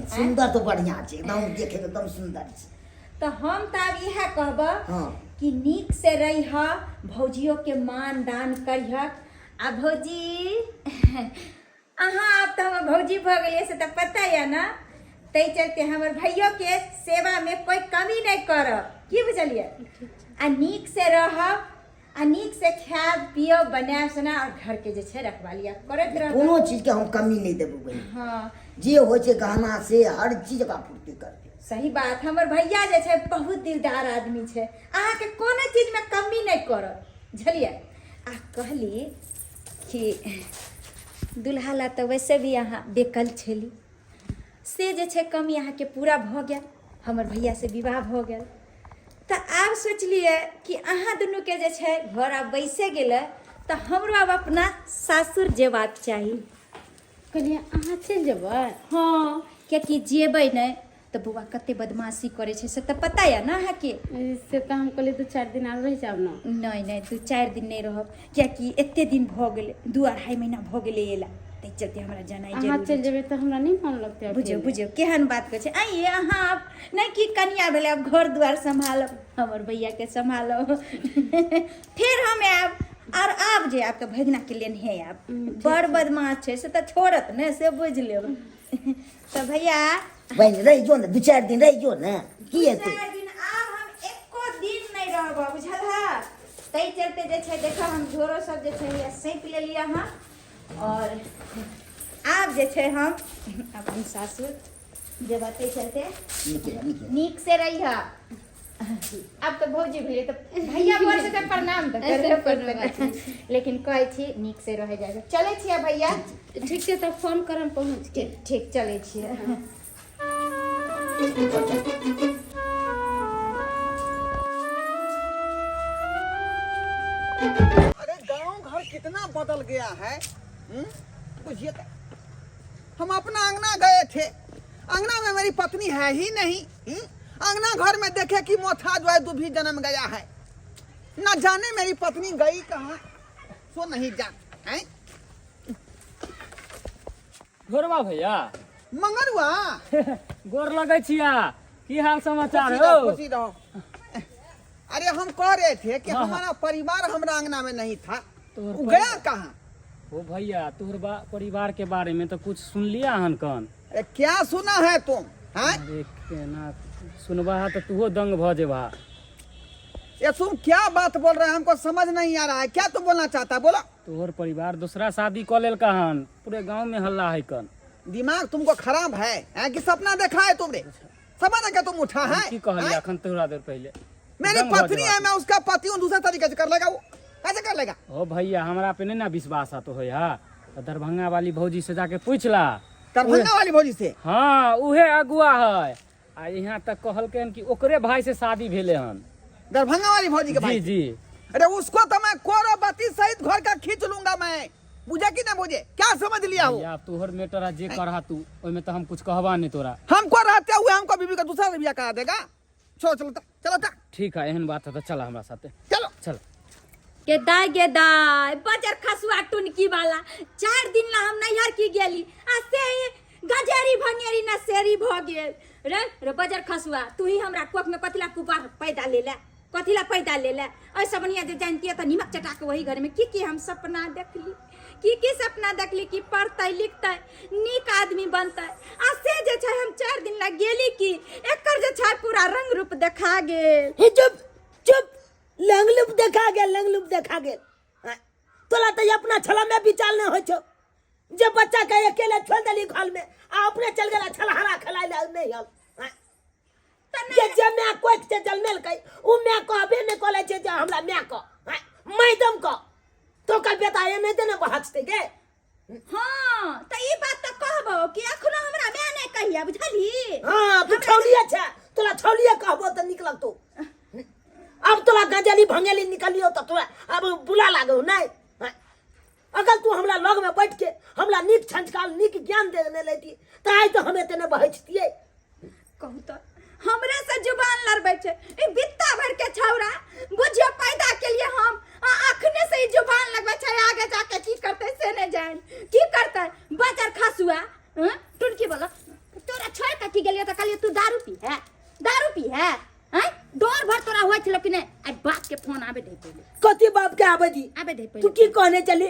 [SPEAKER 4] सुंदर तो बढ़िया छै, एकदम देखे में एकदम सुंदर छै।
[SPEAKER 2] तो हम तो अब यह कहब
[SPEAKER 4] हाँ
[SPEAKER 2] कि नीक से रह, भौजियों के मान दान करिह। आ भौजी अहाँ अब तो हम भौजी भ गए से तो पता है ना, तै चलते हमर भैया के सेवा में कोई कमी नहीं करब, की बुझलिए। आ नीक से रहब, आ नीक से खायब पियब बनायब सोना, और घर के जे छै रखवाली करत रहब।
[SPEAKER 4] कोनो चीज के हम कमी नहीं देबो बहन।
[SPEAKER 2] हाँ
[SPEAKER 4] जे हो छै गहना से हर चीज का पूर्ति करबे।
[SPEAKER 2] सही बात। हमर भैया जे छै बहुत दिलदार आदमी छै, अहाँ के कोनो चीज में कमी नहीं करब, बुझलिए। आ कहली कि दुल्हा ला तो वैसे भी अहाँ बेकल छली, से जे छै कमी अहाँ के पूरा भ गेल, हमर भैया से विवाह भ गेल। तो आब सोचलिए कि अहाँ दुनू के जे छै घर आब बैसे गेले, तो हमरो अब अपना सासुर जेबाक चाही।
[SPEAKER 6] कहलिए अहाँ चलि जेबै?
[SPEAKER 2] हाँ, कियाकि जेबै नहीं तो बौआ कते बदमाशी करे छै से तो पता है ना अहाँ के।
[SPEAKER 6] से तो हम कहलिए 2-4 दिन आर रह जाब ना।
[SPEAKER 2] नहीं नहीं 2-4 दिन नहीं रहब, कियाकि एते दिन भ गेले, 2-2.5 महीना भ गेले एला, तै चलते हमरा जानाइ
[SPEAKER 6] अहाँ
[SPEAKER 2] जरूरी
[SPEAKER 6] चलि
[SPEAKER 2] छै।
[SPEAKER 6] जेबै तो हमरा नहीं मन लगतै।
[SPEAKER 2] बुझियो बुझियो केहन बात कहै छै। आइए अहाँ अब नहीं कि कनिया भेले, अब घर द्वार संभालब, हमर भैया के संभालब फिर हम आब। और आब जे आब तो भगना के लेन है, आब बड़ बदमाश छै से तो छोड़त ने, से बुझ लेब तो भैया
[SPEAKER 4] बहन रह जो ना, 2-4 दिन रह जो ना, की हेतै।
[SPEAKER 2] 2-4 दिन आब हम एको दिन नहीं रहब, बुझल। तै चलते जे छै देखो हम झोरो सब जे छै सैंत लेलिए अहाँ, और आब जे छै हम अपन सासुर जेबा, तै चलते नीक से रहिहा। अब तो भौजी भेले तो भैया बोल से तो प्रणाम तो करबे पड़तै, लेकिन कहै छी नीक से रह जाए। चलै छियै भैया।
[SPEAKER 6] ठीक छै, तब फोन करम पहुँच के।
[SPEAKER 2] ठीक चलै छियै।
[SPEAKER 7] अरे गांव घर कितना बदल गया है, बुझिए तो। हम अपना अंगना गए थे, अंगना में मेरी पत्नी है ही नहीं। अंगना घर में देखे कि मोथा जो है दुभी जन्म गया है। न जाने मेरी पत्नी गई कहाँ, सो नहीं जान है।
[SPEAKER 3] गोरबा भैया
[SPEAKER 7] मंगरुआ
[SPEAKER 3] गोर लगै छिया, की हाल समाचार
[SPEAKER 7] खुशी रहो,
[SPEAKER 3] हो?
[SPEAKER 7] खुशी रहो। अरे हम कह रहे थे कि
[SPEAKER 3] हाँ,
[SPEAKER 7] हमारा परिवार हमारा अंगना में नहीं था,
[SPEAKER 3] तो
[SPEAKER 7] वो गया कहाँ?
[SPEAKER 3] ओ भैया तोहर परिवार के बारे में तो कुछ सुन लिया हन कन?
[SPEAKER 7] अरे क्या सुना है तुम हैं?
[SPEAKER 3] अरे केना सुनबा तो तूहो दंग भ जेबा।
[SPEAKER 7] ये तुम क्या बात बोल रहे हैं, हमको समझ नहीं आ रहा है। क्या तुम बोलना चाहता है, बोलो।
[SPEAKER 3] तोहर परिवार दूसरा शादी क लेल हन, पूरे गांव में हल्ला है कन।
[SPEAKER 7] दिमाग तुमको खराब है कि सपना देखा है तुमने? समझ क्या तुम उठा है?
[SPEAKER 3] की कहलिया अखन थोड़ा देर पहले?
[SPEAKER 7] मेरी
[SPEAKER 3] दंग भ
[SPEAKER 7] पत्नी
[SPEAKER 3] जेबा।
[SPEAKER 7] है, मैं उसका पति हूँ, दूसरे तरीके से कर लेगा वो? कैसे कर लेगा?
[SPEAKER 3] ओ भैया हमरा पे नहीं ना विश्वास आतो है हा, तो दरभंगा वाली भौजी से जाके पूछला।
[SPEAKER 7] दरभंगा वाली भौजी से?
[SPEAKER 3] हाँ उहे अगुआ है, आ यहाँ तक कहलकन कि ओकरे भाई से शादी भेले हन।
[SPEAKER 7] दरभंगा वाली भौजी के
[SPEAKER 3] जी
[SPEAKER 7] भाई?
[SPEAKER 3] जी।
[SPEAKER 7] अरे उसको तो मैं कोरो बाती सहित घर का खींच लूंगा मैं, बुझे कि ना बुझे? क्या समझ लिया वो?
[SPEAKER 3] या तोहर मेटर जे करहा तू, ओइमे तो हम कुछ कहबा नहीं तोरा।
[SPEAKER 7] हमको रहते हुए हमको बीबी का दूसरा से ब्याह करा देगा? चलो चलो चलो चलो
[SPEAKER 3] ठीक है एहन बात है तो चला हमरा साथे
[SPEAKER 7] चलो।
[SPEAKER 3] चल।
[SPEAKER 2] के दाय बजर खसुआ टुनकी वाला 4 दिन ला हम नैहर की गेली, आ से गजेरी भंगेरी न सेरी भ गेल। रे बजर खसुआ, तू ही हमरा कोख में कथिला कुबार पैदा ले ले, कथिला पैदा ले ले। ऐसा बढ़िया जे जानती है तो निमक चटा के वही घर में की हम सपना देखली, की सपना देखली कि पढ़तै लिखतै नीक आदमी बनतै। आ से जे छै हम 4 दिन ला गेली कि एकर जे छै पूरा रंग रूप देखा गेल।
[SPEAKER 1] हे चुप चुप, लंगलुप देखा गेल, लंगलुप देखा गेल। हाँ, तोला तो अपना छला में विचार नहीं हो छो, जे बच्चा के अकेले छोड़ देली घर में आ अपने चल गेला छलहरा खलाय ले नहीं हल। हाँ, जे मैं कोई से जलमेल कई उ मैं कहबे नहीं कोले जे हमरा मैं को मैडम को तो का बेटा ये नहीं देने बहचते के।
[SPEAKER 2] हाँ तो ये बात तो कहबो कि अखनो हमरा मैं नहीं कहिया, बुझली।
[SPEAKER 1] हाँ तू छौलिए छे, तोला छौलिए कहबो तो निकलक तू। अब तोला गंजली भंगेली निकलियो तो तोरा अब बुला लागो नहीं। हाँ, अगर तू हमरा लग में बैठ के हमरा निक नीक संस्कार नीक ज्ञान देने लेती ताई तो हमें तेने बहचतिए।
[SPEAKER 2] कहू तो हमरे से जुबान लड़बै छै ई बित्ता भर के छौरा बुझियो पैदा के लिए हम अखने से ही जुबान लगबै छै आगे जाके की करते से नहीं जान की करते बजर खसुआ टुनकी बोला तोरा छोड़ के की गेलियो त कहलियो तू दारू पी है हैं डोर भर तोरा होय छलो कि नहीं आज बाप के फोन आबे दे पहले
[SPEAKER 1] कथी बाप के आबे दी
[SPEAKER 2] आबे दे
[SPEAKER 1] तू
[SPEAKER 2] पहले
[SPEAKER 1] की कहने चली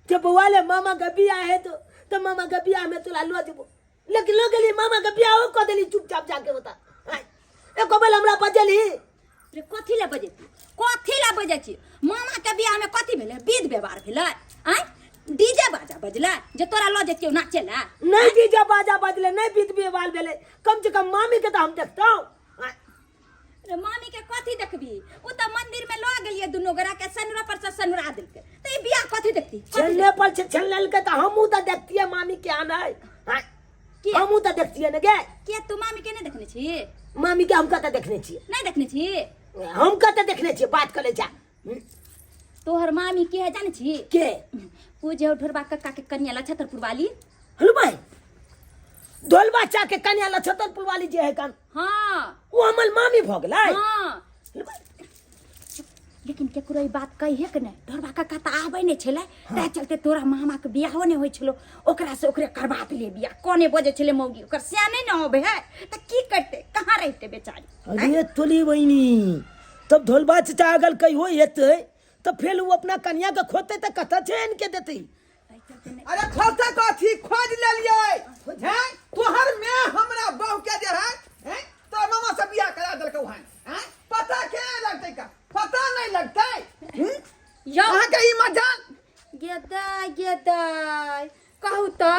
[SPEAKER 1] कि बउआ ले मामा का बियाह है तो मामा का बियाह में तोला लो देबो लेकिन लो गेली मामा का बियाह हो क देली चुपचाप जाके बता एको बेल हमरा बजली
[SPEAKER 2] रे कथी ला बजे छी मामा के बियाह में कथी भेले विध व्यवहार भेले हैं डीजे बाजा बजला जे तोरा लो जेतियो नाचे ला
[SPEAKER 1] नहीं डीजे बाजा बजले नहीं बीत बेवाल भेले कम से कम मामी के तो हम देखता हूं
[SPEAKER 2] रे मामी के कथी देखबी उ त मंदिर में लो गेलिए दुनो गोरा के सनुरा पर से सनुरा देलके त ई बियाह कथी देखती
[SPEAKER 1] चलने पर से चल के तो हमू तो देखती है मामी के आना है
[SPEAKER 2] के
[SPEAKER 1] हमू तो देखती है ना
[SPEAKER 2] के तू मामी के नहीं देखने छी
[SPEAKER 1] मामी के हम कहते देखने छिए
[SPEAKER 2] नहीं देखने छी
[SPEAKER 1] हम कहते देखने छिए बात करे जा
[SPEAKER 2] तोहर मामी के है जाने छी
[SPEAKER 1] के
[SPEAKER 2] उ जे ढोरबा कक्का के कन्या लछत्रपुर वाली
[SPEAKER 1] हेलो भाई ढोलबा चा के कन्या लछत्रपुर वाली जे है कन
[SPEAKER 2] हां
[SPEAKER 1] वो हमल मामी भ गेलै
[SPEAKER 2] हां लेकिन केकरो ई बात कहिए के नहीं ढोरबा कक्का त आबै नहीं छले तै चलते तोरा मामा के बियाहो नहीं होय छलो ओकरा से ओकरे करबा ले बियाह कोने बजे छले मौगी ओकर सियाने न होबे है त की करते कहां रहते बेचारी
[SPEAKER 1] अरे तोली बहिनी तब ढोलबा चाचा अगर कहियो हेतै तो फिर वो अपना कन्या के खोते त कथा छे इनके देती
[SPEAKER 7] अरे खोते कथी खोज ले लिए हैं तोहर में हमरा बहू के जे है हैं तो मामा से बियाह करा देलकौ हैं पता के लगतै का पता नहीं लगतै
[SPEAKER 2] यो
[SPEAKER 7] अहाँ के ई मजान
[SPEAKER 2] गेदाय कहू तो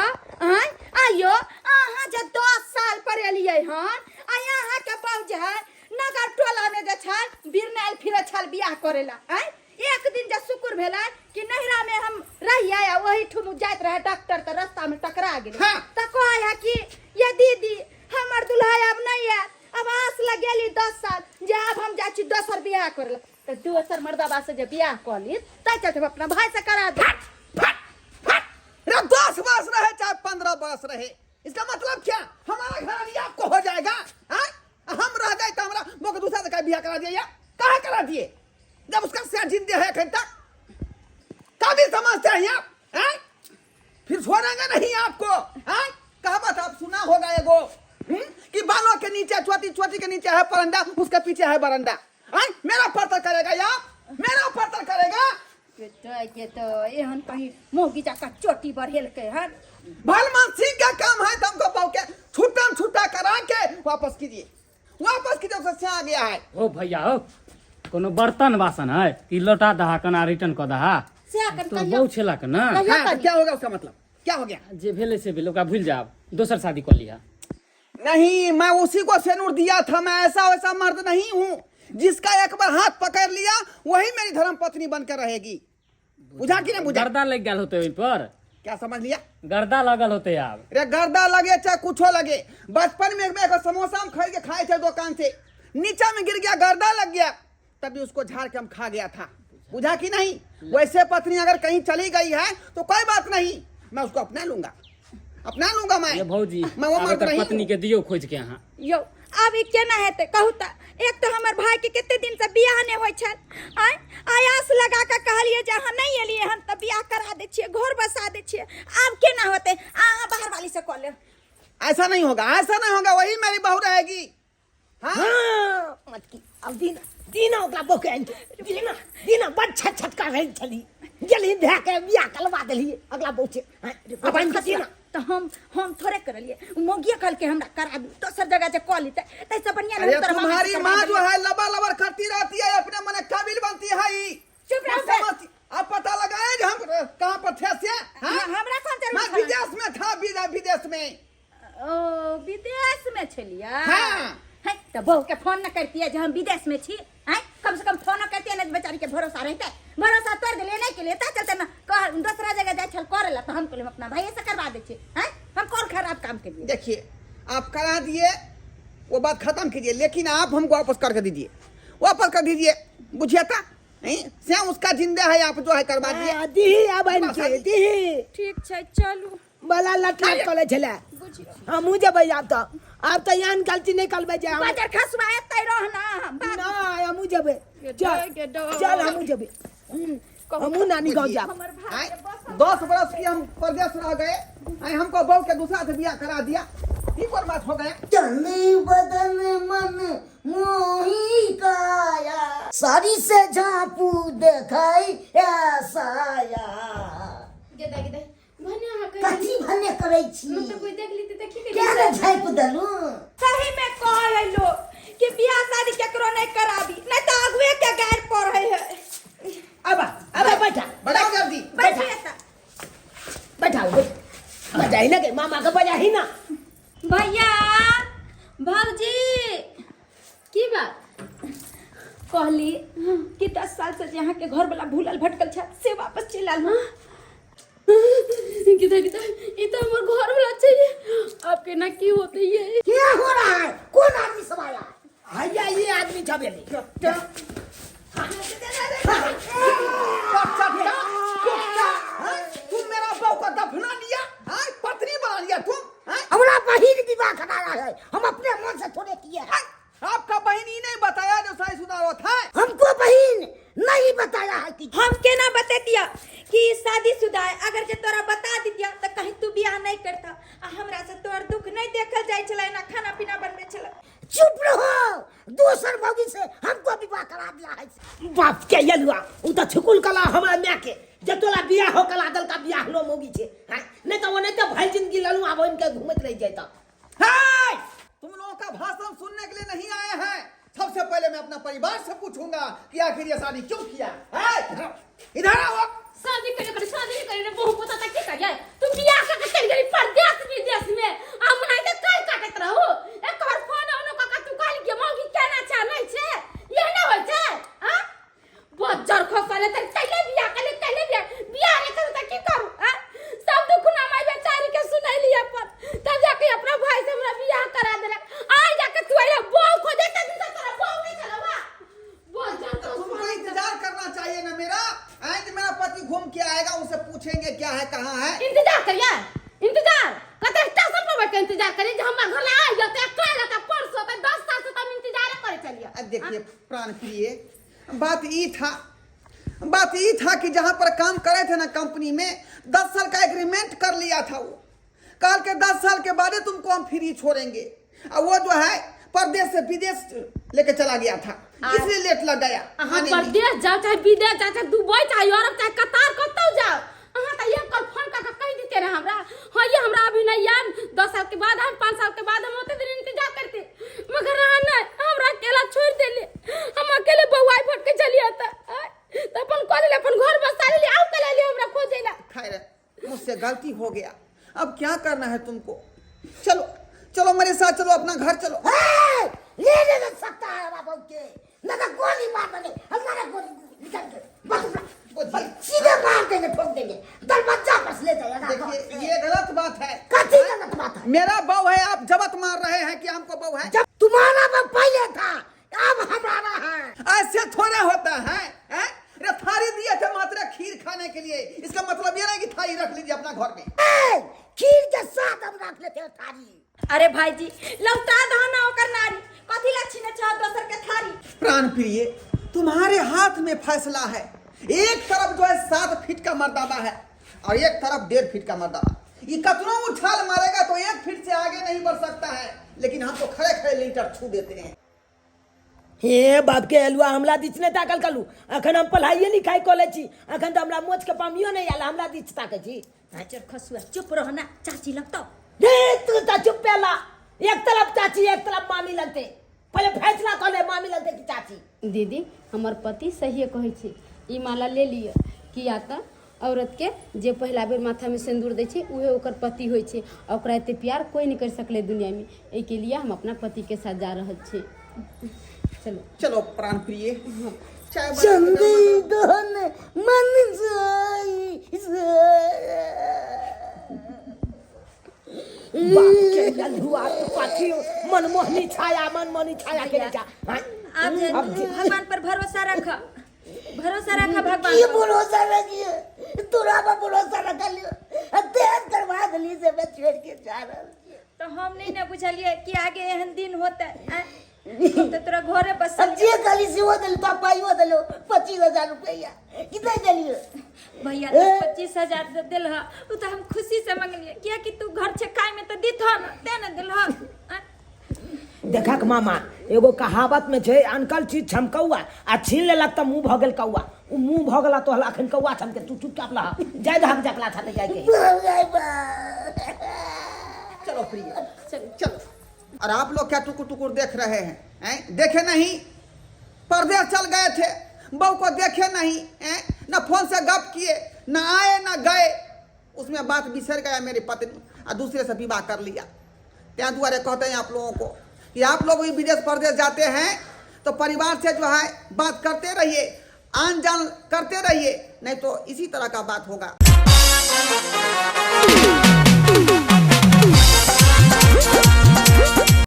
[SPEAKER 2] हैं आयो अहाँ जे 10 साल पर एलियै हन आ अहाँ के बहू जे है नगर टोला में जे छै बिरनाइल फिरे छल बियाह करेला हैं एक दिन जे शुक्र भेलै कि नहिरा में हम रहिया आ वही ठुम जाइत रहे डॉक्टर त रास्ता में टकरा गेल
[SPEAKER 7] हाँ।
[SPEAKER 2] त कहै है कि ये दीदी हमर दुल्हा अब नहीं है अब आस लगेली 10 साल जे अब हम जाइ छी दोसर बियाह करेला त दोसर मर्दाबा से जे बियाह कली तै चलते अपना भाई से करा दे
[SPEAKER 7] रे 10 वर्ष रहे चाहे 15 वर्ष रहे इसका मतलब क्या हमारा घर आपको हो जाएगा हैं हम रह गए तो हमरा मोके दूसरा से बियाह करा दिए या कहां करा दिए जब उसका सिया जिंदा है अखन तक काबिल समझते हैं आप हैं फिर छोड़ेंगे नहीं आपको हैं कहावत आप सुना होगा एगो कि बालों के नीचे चोटी के नीचे है परंडा उसके पीछे है बरंडा हैं मेरा पर्तर करेगा या मेरा पर्तर करेगा
[SPEAKER 2] के तो एहन कहीं मोगी जाका चोटी बढ़ेल के हन
[SPEAKER 7] भलमान सिंह का काम है तुमको पाओ के छुट्टा करा के वापस कीजिए उससे आ गया है
[SPEAKER 3] ओ भैया हो कोनो बर्तन बासन है कि लौटा दहा कना रिटर्न क दहा
[SPEAKER 2] से कर
[SPEAKER 3] तो बहु छेला के ना
[SPEAKER 7] हाँ, क्या होगा उसका मतलब क्या हो गया
[SPEAKER 3] जे भेले से भेले ओकरा भूल जाब दोसर शादी कर लिया
[SPEAKER 7] नहीं मैं उसी को सेनूर दिया था मैं ऐसा वैसा मर्द नहीं हूँ जिसका एक बार हाथ पकड़ लिया वही मेरी धर्म पत्नी बनकर रहेगी बुझा कि नहीं बुझा
[SPEAKER 3] गर्दा लग गया होते ओइ पर
[SPEAKER 7] क्या समझ लिया
[SPEAKER 3] गर्दा लगल होते अब
[SPEAKER 7] रे गर्दा लगे चाहे कुछो लगे बचपन में एक समोसा हम खरीद के खाए थे दुकान से नीचे में गिर गया गर्दा लग गया तभी उसको झाड़ के हम खा गया था बुझा कि नहीं वैसे पत्नी अगर कहीं चली गई है तो कोई बात नहीं मैं उसको अपना लूंगा मैं
[SPEAKER 3] ये भौजी
[SPEAKER 7] मैं वो मर्द नहीं
[SPEAKER 3] पत्नी के दियो खोज के यहाँ
[SPEAKER 2] यो अब ई केना हेते कहू त एक तो हमर भाई के कितने दिन से बियाह नहीं होय छल आयास लगा के कहलिए जे हां नहीं एलिए हम त बियाह करा दे छिए घर बसा दे छिए अब केना होते आहा बाहर वाली से कह ले
[SPEAKER 7] ऐसा नहीं होगा वही मेरी बहू रहेगी हाँ
[SPEAKER 1] हाँ मत की अब दीना ओकरा बोके दीना बड़ छट कर रही चली जल्दी भे के बियाह करवा देली अगला बौचे अब हम दीना
[SPEAKER 2] तो हम थोड़े करलिए मोगिया कल के हमरा करा दू दोसर जगह जे कॉल लेते तैसे बढ़िया
[SPEAKER 7] अरे तुम्हारी माँ जो है लबर करती रहती है अपने मन काबिल बनती है
[SPEAKER 2] चुप रहो
[SPEAKER 7] आप पता लगाए हम कहाँ पर थे से
[SPEAKER 2] हमरा कौन
[SPEAKER 7] मैं विदेश में था विदेश में
[SPEAKER 2] ओ विदेश में छलिया
[SPEAKER 7] हाँ
[SPEAKER 2] है तो बहू के फोन न करती है जो हम विदेश में छी हैं कम से कम फोन करती है ना बेचारी के भरोसा रहता है भरोसा तोड़ दे लेने के लिए ता चलते ना कह दूसरा जगह जाए छल करेला तो हम कहले अपना भाई से करवा दे छी हैं हम कौन खराब काम के लिए
[SPEAKER 7] देखिए आप करा दिए वो बात खत्म कीजिए लेकिन आप हमको वापस करके दीजिए बुझिए था नहीं से उसका जिंदा है आप जो है करवा दिए
[SPEAKER 1] दी अब दी
[SPEAKER 2] ठीक है चलो
[SPEAKER 1] बला लटलट करे छले हमहू जेबै आब तो यान गलती नहीं करबै जे हम
[SPEAKER 2] बाजार खसुआ एतै रहना
[SPEAKER 1] ना हमहू जेबै चल हमहू जेबै हमहू नानी गाँव जाब
[SPEAKER 7] 10 बरस की हम परदेश रह गए, हमको बहू के दूसरा से बियाह करा दिया, ये पर बात हो गया।
[SPEAKER 4] तनी बदन मन मोही काया, सारी से झापू देखाई साया।
[SPEAKER 6] गेदा गेदा भने
[SPEAKER 4] कथी भने करै छी?
[SPEAKER 6] मतलब कोई देख ली त की
[SPEAKER 4] क्या रे झाप दलू?
[SPEAKER 2] सही में कहै लो कि बियाह शादी केकरो नहीं कराबी, नहीं तो अगुए के गैर पड़ै है।
[SPEAKER 1] अब बैठा
[SPEAKER 7] बड़ा कर दी,
[SPEAKER 2] बैठिए त
[SPEAKER 1] बैठा बजा ही ना के मामा का बजा ही ना।
[SPEAKER 2] भैया भौजी
[SPEAKER 6] की बात
[SPEAKER 2] कहली कि 10 साल से यहाँ के घर वाला भूलल भटकल छ से वापस चलल हां।
[SPEAKER 6] गेदा गेदा ई तो हमर घर वाला चाहिए, आपके ना की होते ये
[SPEAKER 4] क्या हो रहा है? कौन आदमी सब आया?
[SPEAKER 1] भैया ये आदमी छबेली
[SPEAKER 7] तुम मेरा बहू को दफना लिया, पत्नी बना लिया तुम।
[SPEAKER 4] हमारा बहिन विवाह कराया है, हम अपने मन से थोड़े किए हैं।
[SPEAKER 7] आपका बहन ही नहीं बताया जो शादीशुदा होता है।
[SPEAKER 4] हमको बहन नहीं बताया है कि
[SPEAKER 2] हम के ना बता दिया कि शादीशुदा है, अगर जे तोरा बता दिया तो कहीं तू बियाह नहीं करता आ हमरा से तोर दुख नहीं देखल जाय छले ना खाना पीना बनबे छले।
[SPEAKER 4] चुप रहो, दूसर भौजी से हमको विवाह करा दिया है।
[SPEAKER 1] बाप के यलुआ उ त छुकुल कला हमरा मैं के जे तोला बियाह हो कला दल का बियाह लो मोगी छे नहीं तो ओने तो भाई जिंदगी ललू आब इनके घूमत रह जाता।
[SPEAKER 7] हाय, तुम लोगों का भाषण सुनने के लिए नहीं आए हैं। सबसे पहले मैं अपना परिवार से पूछूंगा कि आखिर ये शादी क्यों किया। इधर आओ।
[SPEAKER 6] शादी करे बहु पोता तक की करिए? तुम बियाह करके चल गई परदेश विदेश में, हम नहीं तो काय काटत रहू। एक बार फोन आनो का तू काल के मौगी केना छ नहीं छे ये ना होय छे। हां बजर खसले त चले बियाह बियाह नहीं करू त की करू? हां सब दुख ना माई बेचारी के सुनैली अपन, तब जाके अपना भाई से हमरा बियाह करा देलक। आज जाके तू अरे बहू को देता तू तोरा बहू नहीं चलवा बजर तो
[SPEAKER 7] तुमको इंतजार करना चाहिए ना मेरा। मेरा पति घूम के आएगा, उसे पूछेंगे क्या है कहाँ है।
[SPEAKER 6] इंतजार करिए, इंतजार कते स्टेशन पर बैठ के इंतजार करिए जे हमरा घर आ जाते कल का परसों का 10 साल से तुम इंतजार करे चलिए।
[SPEAKER 7] देखिए प्राण प्रिय, बात ये था कि जहाँ पर काम करे थे ना कंपनी में 10 साल का एग्रीमेंट कर लिया था। वो कल के 10 साल के बाद तुमको हम फ्री छोड़ेंगे, और वो जो है परदेश से विदेश लेके चला गया था, इसलिए लेट लग गया।
[SPEAKER 6] परदेश जाओ चाहे विदेश जाओ चाहे दुबई चाहे यूरोप चाहे कतार कतौ जाओ, अहाँ त एक कल फोन करके कह देते ना हमरा। हां ये हमरा अभी नहीं यार 10 साल के बाद हम 5 साल के बाद हम ओते दिन इंतजार करते, मगर नहीं हमरा अकेला छोड़ देले। हम अकेले बउआई फट के चली आता त अपन कॉलेज अपन घर बसा ले आओ कल ले हमरा खोजेला।
[SPEAKER 7] खैर मुझसे गलती हो गया, अब क्या करना है तुमको। चलो चलो मेरे साथ चलो, अपना घर चलो।
[SPEAKER 4] ले ले सकता है बाबू के, ना तो गोली मार देंगे, हमारा गोली निकाल के बस सीधे मार देंगे, ठोक देंगे, दरवाजा बस ले जाएगा।
[SPEAKER 7] देखिए ये गलत बात है।
[SPEAKER 4] कथी गलत बात है?
[SPEAKER 7] मेरा बहू है, आप जबत मार रहे हैं कि हमको बहू है।
[SPEAKER 4] जब तुम्हारा बाप पहले था, अब हमारा है।
[SPEAKER 7] ऐसे थोड़े होता है, रे थाली दिए थे मात्र खीर खाने के लिए, इसका मतलब ये नहीं कि थाली रख लीजिए अपना घर में।
[SPEAKER 4] खीर के साथ हम रख लेते हैं थाली।
[SPEAKER 2] अरे भाई जी लौटा दो ना ओकर नारी, कथी ला छीने चाह दोसर के थारी।
[SPEAKER 7] प्राण प्रिय, तुम्हारे हाथ में फैसला है। एक तरफ जो है 7 फीट का मर्दाबा है और एक तरफ 1.5 फीट का मर्दाबा। ये कतनों उछाल मारेगा तो 1 फीट से आगे नहीं बढ़ सकता है, लेकिन हम तो खड़े खड़े लीटर छू देते हैं।
[SPEAKER 1] हे बाप के अलुआ हमला दिच ने ताकल कलू, अखन हम पढ़ाई लिखाई कॉलेज छी, अखन तो हमरा मोच के पामियो नहीं आला, हमला दिच ताके छी।
[SPEAKER 2] बाजार खसुआ चुप रहो ना, चाची लगतो
[SPEAKER 1] रे तू तो चुप पेला, एक तरफ चाची एक तरफ मामी लगते, पहले फैसला कर ले मामी लगते कि चाची।
[SPEAKER 6] दीदी हमर पति सही कहै छै, ई माला ले लियो, किया त औरत के जे पहला बेर माथा में सिंदूर दै छै उहे ओकर पति होइ छै, ओकरा एते प्यार कोई नहीं कर सकले दुनिया में। एहि के लिए हम अपना पति के साथ जा रहल छी। चलो
[SPEAKER 7] चलो प्राण प्रिय,
[SPEAKER 4] चंदन मन
[SPEAKER 1] बाप के अलुआ तो काठी मनमोहनी छाया के जा।
[SPEAKER 2] अब भगवान पर भरोसा रखा, भरोसा रखा भगवान
[SPEAKER 4] ये
[SPEAKER 2] पर।
[SPEAKER 4] भरोसा रखिए, तोरा पर भरोसा रख लियो। देन करवा दली से मैं छोड़ के जा रहा
[SPEAKER 2] तो हम नहीं ना बुझलिए कि आगे एहन दिन होता है तो तोरा घरे बस
[SPEAKER 4] अब जे गली से वो दल तो पाइयो दलो 25,000 रुपया कितना दलियो
[SPEAKER 2] भैया तो 25,000 दिल हा उ तो हम खुशी से मंगलिए किया कि तू घर से खाए में तो दिथ न ते न दिल हा
[SPEAKER 1] देखा के मामा एगो कहावत में छे अनकल चीज छमकौआ आ छीन लेलक त मुंह भगल कौआ उ मुंह भगला तो हला अखन कौआ छमके तू चुपचाप ला जाय धक जकला छाते जाय के
[SPEAKER 7] चलो प्रिय चलो। और आप लोग क्या टुकुर टुकुर देख रहे हैं देखे नहीं परदेश चल गए थे बहू को देखे नहीं न फोन से गप किए न आए न गए उसमें बात बिसर गया मेरी पत्नी और दूसरे से विवाह कर लिया। त्या द्वारे कहते हैं आप लोगों को कि आप लोग भी विदेश परदेश जाते हैं तो परिवार से जो है बात करते रहिए आन जान करते रहिए नहीं तो इसी तरह का बात होगा।